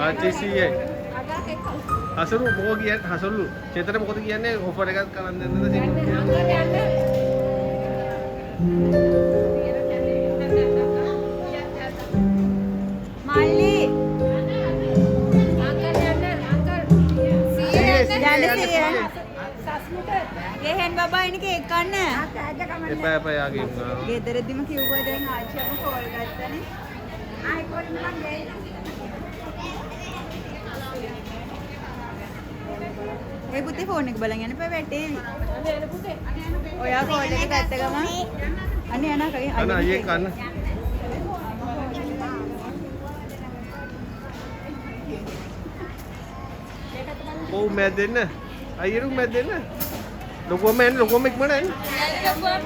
ආච්චි සීයේ. හසරු මොකෝ කියන්නේ හසරු. චේතන මොකද කියන්නේ ඔෆර් එකක් කරන් දෙන්නද මල්ලි ගෙහෙන් බබා එන කේක් කන්න. එපා එපා යාගේ. ගෙදරදිම කිව්වා දැන් ආච්චිම කෝල් ගත්තනේ. ආයි කෝල් මම ගේයි. ඒ පුතේ ෆෝන් එක බලන් යන්න එපා වැටේවි. ඔයා කෝල් එක ගත්ත ගමන් අනේ අනා කගේ අනේ අයියේ කන්න. ඔව් මැදෙන්න. අයියරු මැදෙන්න. ලොකුවම එන්න ලොකුවම ඉක්මන එන්න.